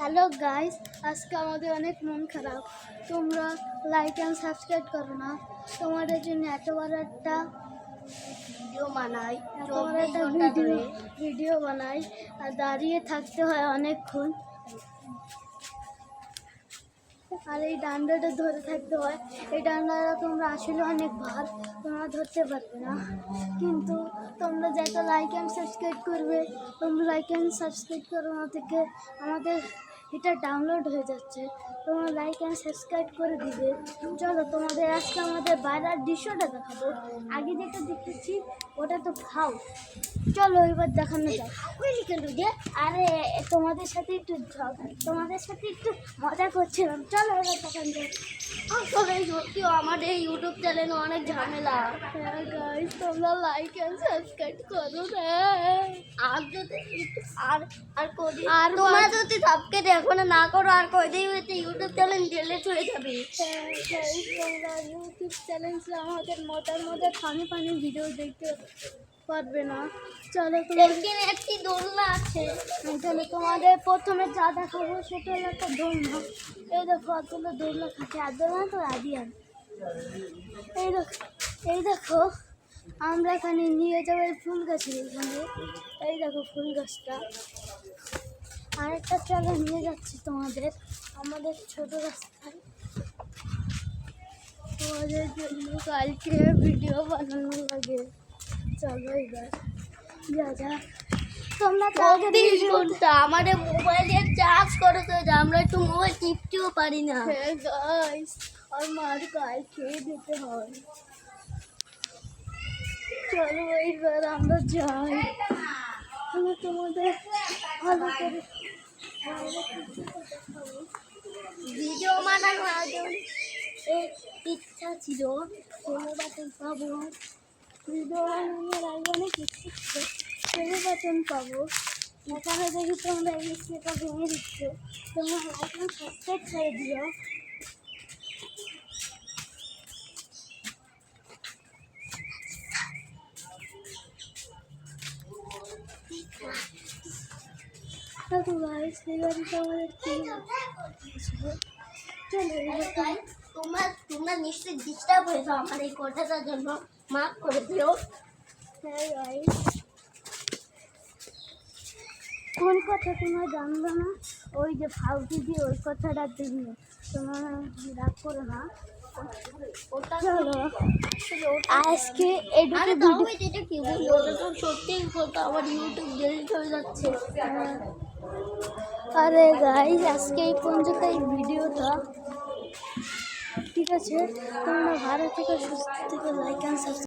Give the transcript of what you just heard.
Hello guys, আজকে আমাদের অনেক মন খারাপ। তোমরা লাইক অ্যান্ড সাবস্ক্রাইব করো না। তোমাদের জন্য এত বড় একটা ভিডিও বানাই আর দাঁড়িয়ে থাকতে হয় অনেকক্ষণ, আর এই ডান্ডাটা ধরে থাকতে হয়। এই ডান্ডাটা তোমরা আসলে অনেক ভার, তোমরা ধরতে পারবে না। কিন্তু তোমরা যত লাইক অ্যান্ড সাবস্ক্রাইব করবে, তোমরা লাইক অ্যান্ড সাবস্ক্রাইব করো না থেকে আমাদের এটা ডাউনলোড হয়ে যাচ্ছে। তোমরা লাইক অ্যান্ড সাবস্ক্রাইব করে দিবে। চলো তোমাদের আজকে আমাদের বাইরের দৃশ্যটা দেখাবো। আগে যেটা দেখতেছি ওটা তো খাও, চলো এবার দেখানো যায়। আরে তোমাদের সাথে একটু মজা করছিলাম, চলো এবার দেখানো যায়। আসলে সত্যি আমাদের ইউটিউব চ্যানেলে অনেক ঝামেলা। হ্যাঁ গাইস, তোমরা লাইক এন্ড সাবস্ক্রাইব করো না। আর যদি আর তোমরা যদি সাবস্ক্রাইব এখনো না করো আর কয়দিন হইতে ইউটিউব চ্যানেল ডিলিট হয়ে যাবে। হ্যাঁ গাইস, তোমরা ইউটিউব চ্যানেলে আমাদের মজার ফানি ভিডিও দেখতে পারবে না। চলো এখানে একটি দোলনা আছে, চলো তোমাদের প্রথমে যা দেখাবো সেটা হলো একটা দোলনা। এই দেখো আসলে দোলনা খাচ্ছে, আর দোলনা তো রাধিয়ান। এই দেখো আমরা এখানে নিয়ে যাবো এই ফুল গাছের এখানে। এই দেখো ফুল গাছটা। আরেকটা চলো নিয়ে যাচ্ছি তোমাদের আমাদের ছোট রাস্তায়। তোমাদের জন্য কালকে ভিডিও বানানো লাগে। চলো এবার যা তোমরা আমাদের মোবাইলের চার্জ করে তো আমরা একটু মোবাইল টিপতেও পারি না। হ্যাঁ গাইস, আমার গায়ে খেয়ে দিতে হয়। চলো এইবার আমরা যাই। আমি তোমাদের ভালো করে ভিডিও বানানোর ইচ্ছা ছিল, বাটন পাবো। ভিডিও বানানোর আগে অনেক ইচ্ছে ছিল, বাটন পাবো। এখানে দেখি তোমরা এই ইচ্ছেটা ভেঙে দিচ্ছ। তোমরা লাইক এন্ড সাবস্ক্রাইব করে দিও। তোমরা নিশ্চয়ই ডিস্টার্ব হয়েছো আমার এই কথাটার জন্য, মাফ করে দিও। কোন কথা তোমরা জানবে না, ওই যে ফাউটি দিয়ে ওই কথাটার জন্য তোমরা রাগ করো না। আজকে সত্যি আমার ইউটিউব ডিলিট হয়ে যাচ্ছে। আরে গাইস, আজকে এই পর্যন্ত এই ভিডিওটা। ঠিক আছে, তোমরা ভালো থেকে সুস্থ থেকে লাইক অ্যান্ড সাবস্ক্রাইব